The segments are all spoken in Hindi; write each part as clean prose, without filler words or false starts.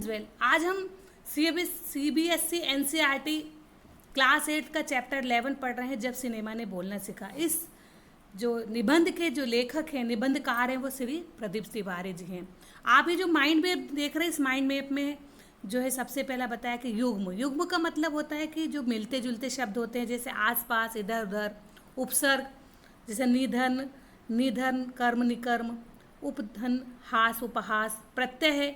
वेल आज हम सीबीएसई एनसीईआरटी क्लास 8 का चैप्टर 11 पढ़ रहे हैं, जब सिनेमा ने बोलना सीखा। इस जो निबंध के जो लेखक हैं, निबंधकार हैं, वो श्री प्रदीप तिवारी जी हैं। आप ये जो माइंड मैप देख रहे हैं, इस माइंड मैप में जो है सबसे पहला बताया कि युग्म। युग्म का मतलब होता है कि जो मिलते जुलते शब्द होते हैं, जैसे आसपास, इधर उधर। उपसर्ग जैसे निधन, निधन, कर्म, निकर्म। उपधन, हास, उपहास। प्रत्यय है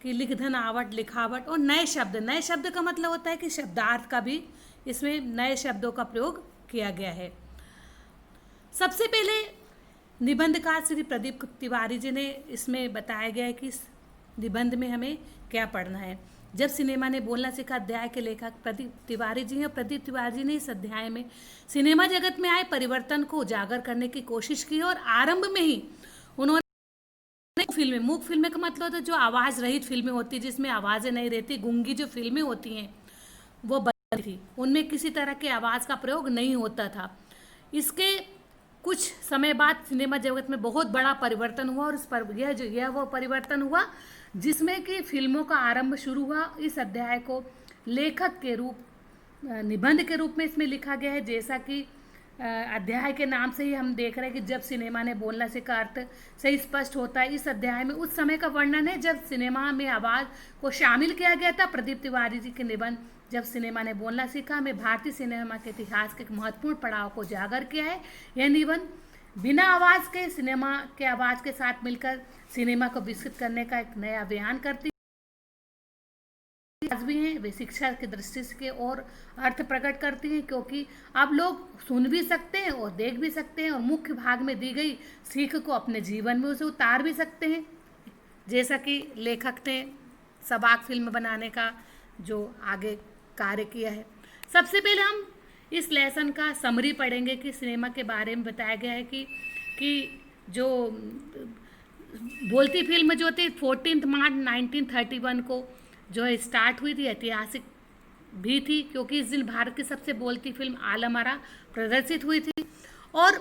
कि लिखधन, आवट, लिखावट। और नए शब्द, नए शब्द का मतलब होता है कि शब्दार्थ का भी इसमें नए शब्दों का प्रयोग किया गया है। सबसे पहले निबंधकार श्री प्रदीप तिवारी जी ने इसमें बताया गया है कि इस निबंध में हमें क्या पढ़ना है। जब सिनेमा ने बोलना सीखा अध्याय के लेखक प्रदीप तिवारी जी हैं। प्रदीप तिवारी जी ने इस अध्याय में सिनेमा जगत में आए परिवर्तन को उजागर करने की कोशिश की और आरंभ में ही उन्होंने मूक फिल्में का मतलब होता है जो आवाज रहित फिल्में होती है, जिसमें आवाजें नहीं रहती, गूंगी जो फिल्में होती हैं वो बनती थी, उनमें किसी तरह के आवाज का प्रयोग नहीं होता था। इसके कुछ समय बाद सिनेमा जगत में बहुत बड़ा परिवर्तन हुआ और इस पर यह वो परिवर्तन हुआ जिसमें कि फिल्मों का आरंभ शुरू हुआ। इस अध्याय को लेखक के रूप, निबंध के रूप में इसमें लिखा गया है। जैसा कि अध्याय के नाम से ही हम देख रहे हैं कि जब सिनेमा ने बोलना सीखा अर्थ से स्पष्ट होता है। इस अध्याय में उस समय का वर्णन है जब सिनेमा में आवाज़ को शामिल किया गया था। प्रदीप तिवारी जी के निबंध जब सिनेमा ने बोलना सीखा में भारतीय सिनेमा के इतिहास के एक महत्वपूर्ण पड़ाव को उजागर किया है। यह निबंध बिना आवाज़ के सिनेमा के आवाज़ के साथ मिलकर सिनेमा को विकसित करने का एक नया बयान करती भी हैं। वे शिक्षा की दृष्टि से और अर्थ प्रकट करती हैं, क्योंकि अब लोग सुन भी सकते हैं और देख भी सकते हैं और मुख्य भाग में दी गई सीख को अपने जीवन में उसे उतार भी सकते हैं, जैसा कि लेखक ने सबाक फिल्म बनाने का जो आगे कार्य किया है। सबसे पहले हम इस लेसन का समरी पढ़ेंगे कि सिनेमा के बारे में बताया गया है कि जो बोलती फिल्म जो थी 14 मार्च 1931 को जो है स्टार्ट हुई थी। ऐतिहासिक भी थी क्योंकि इस दिन भारत की सबसे बोलती फिल्म आलम आरा प्रदर्शित हुई थी। और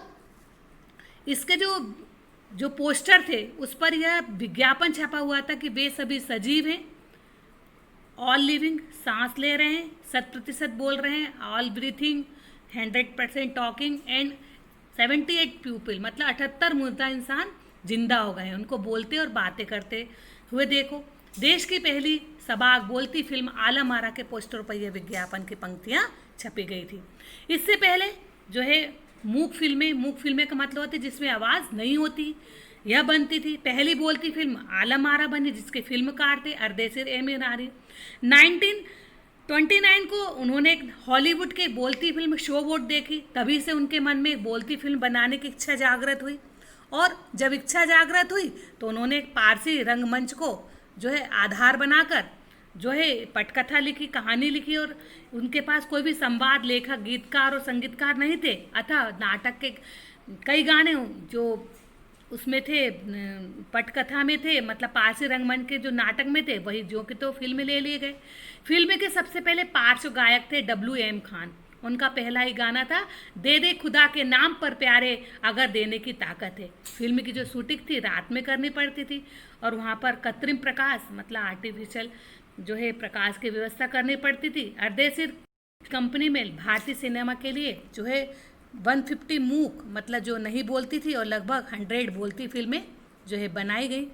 इसके जो पोस्टर थे उस पर यह विज्ञापन छपा हुआ था कि वे सभी सजीव हैं, ऑल लिविंग, सांस ले रहे हैं, 100% बोल रहे हैं, all breathing, 100% talking and 78 people, मतलब 78 मुर्दा इंसान जिंदा हो गए हैं, उनको बोलते और बातें करते हुए देखो। देश की पहली सबाक बोलती फिल्म आलम आरा के पोस्टर पर यह विज्ञापन की पंक्तियां छपी गई थी। इससे पहले जो है मूक फिल्में का मतलब होता है जिसमें आवाज़ नहीं होती, यह बनती थी। पहली बोलती फिल्म आलम आरा बनी जिसके फिल्मकार थे अरदेसिर एमिरारी। 1929 को उन्होंने एक हॉलीवुड के बोलती फिल्म शो बोट देखी, तभी से उनके मन में एक बोलती फिल्म बनाने की इच्छा जागृत हुई। और जब इच्छा जागृत हुई तो उन्होंने एक पारसी रंगमंच को जो है आधार बनाकर जो है पटकथा लिखी, कहानी लिखी। और उनके पास कोई भी संवाद लेखक, गीतकार और संगीतकार नहीं थे, अतः नाटक के कई गाने जो उसमें थे, पटकथा में थे, मतलब पारसी रंगमंच के जो नाटक में थे वही जो कि तो फिल्म में ले लिए गए। फिल्म के सबसे पहले पार्श्व गायक थे WM खान। उनका पहला ही गाना था दे दे खुदा के नाम पर प्यारे अगर देने की ताकत है। फिल्म की जो शूटिंग थी रात में करनी पड़ती थी और वहाँ पर कृत्रिम प्रकाश, मतलब आर्टिफिशियल जो है प्रकाश की व्यवस्था करनी पड़ती थी। अर्देसिर कंपनी में भारतीय सिनेमा के लिए जो है 150 मूक, मतलब जो नहीं बोलती थी, और लगभग 100 बोलती फिल्में जो है बनाई गई।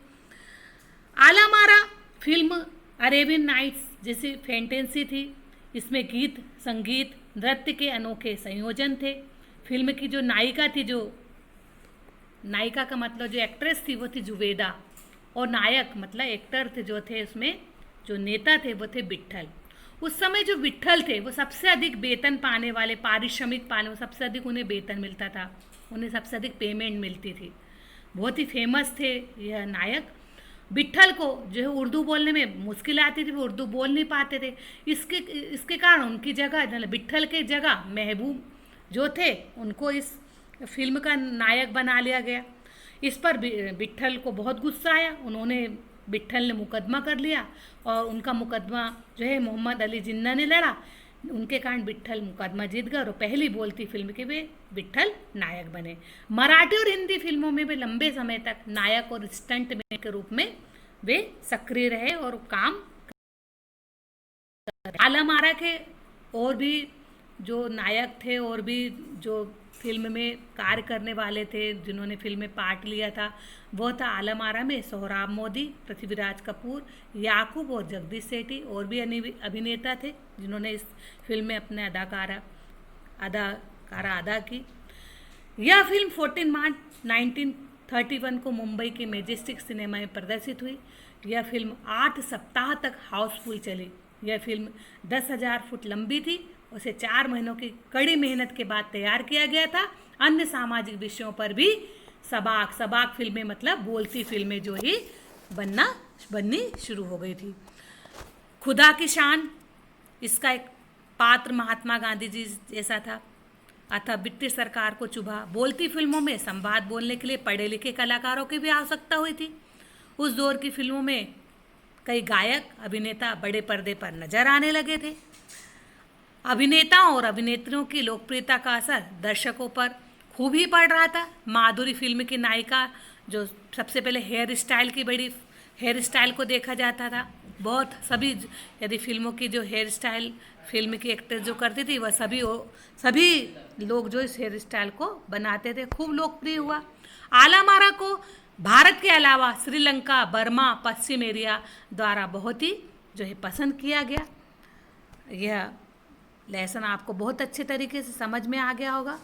Alam Ara film Arabian nights जैसी फैंटेसी थी। इसमें गीत, संगीत, नृत्य के अनोखे संयोजन थे। फिल्म की जो नायिका थी, जो नायिका का मतलब जो एक्ट्रेस थी वो थी जुवेदा, और नायक मतलब एक्टर थे जो थे उसमें जो नेता थे वो थे विट्ठल। उस समय जो विट्ठल थे वो सबसे अधिक वेतन पाने वाले, पारिश्रमिक पाने, सबसे अधिक उन्हें वेतन मिलता था, उन्हें सबसे अधिक पेमेंट मिलती थी। बहुत ही फेमस थे यह नायक। विट्ठल को जो है उर्दू बोलने में मुश्किल आती थी, वो उर्दू बोल नहीं पाते थे। इसके कारण उनकी जगह, विट्ठल के जगह महबूब जो थे उनको इस फिल्म का नायक बना लिया गया। इस पर विट्ठल को बहुत गुस्सा आया। उन्होंने विट्ठल ने मुकदमा कर लिया और उनका मुकदमा जो है मोहम्मद अली जिन्ना ने लड़ा। उनके कारण विट्ठल मुकदमा जीत गए और पहली बोलती फिल्म के वे विट्ठल नायक बने। मराठी और हिंदी फिल्मों में वे लंबे समय तक नायक और स्टंट मैन के रूप में वे सक्रिय रहे और काम आलम आरा के और भी जो नायक थे और भी जो फिल्म में कार्य करने वाले थे, जिन्होंने फिल्म में पार्ट लिया था, वो था आलम आरा में सोहराब मोदी, पृथ्वीराज कपूर, याकूब और जगदीश सेठी। और भी अभिनेता थे जिन्होंने इस फिल्म में अपने अदाकारा अदा की। यह फिल्म 14 मार्च 1931 को मुंबई के मैजेस्टिक सिनेमा में प्रदर्शित हुई। यह फिल्म 8 सप्ताह तक हाउसफुल चली। यह फिल्म 10,000 फुट लंबी थी। उसे 4 महीनों की कड़ी मेहनत के बाद तैयार किया गया था। अन्य सामाजिक विषयों पर भी सबाक फिल्में मतलब बोलती फिल्में जो ही बननी शुरू हो गई थी। खुदा की शान, इसका एक पात्र महात्मा गांधी जी जैसा था अतः ब्रिटिश सरकार को चुभा। बोलती फिल्मों में संवाद बोलने के लिए पढ़े लिखे कलाकारों की भी आवश्यकता हुई थी। उस दौर की फिल्मों में कई गायक अभिनेता बड़े पर्दे पर नजर आने लगे थे। अभिनेताओं और अभिनेत्रियों की लोकप्रियता का असर दर्शकों पर खूब ही पड़ रहा था। माधुरी फिल्म की नायिका, जो सबसे पहले हेयर स्टाइल को देखा जाता था। बहुत सभी, यदि फिल्मों की जो हेयर स्टाइल फिल्म की एक्ट्रेस जो करती थी, वह सभी लोग जो इस हेयर स्टाइल को बनाते थे, खूब लोकप्रिय हुआ। आलम आरा को भारत के अलावा श्रीलंका, बर्मा, पश्चिम एरिया द्वारा बहुत ही जो है पसंद किया गया। यह लेसन आपको बहुत अच्छे तरीके से समझ में आ गया होगा।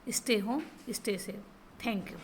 Stay home, stay safe. Thank you.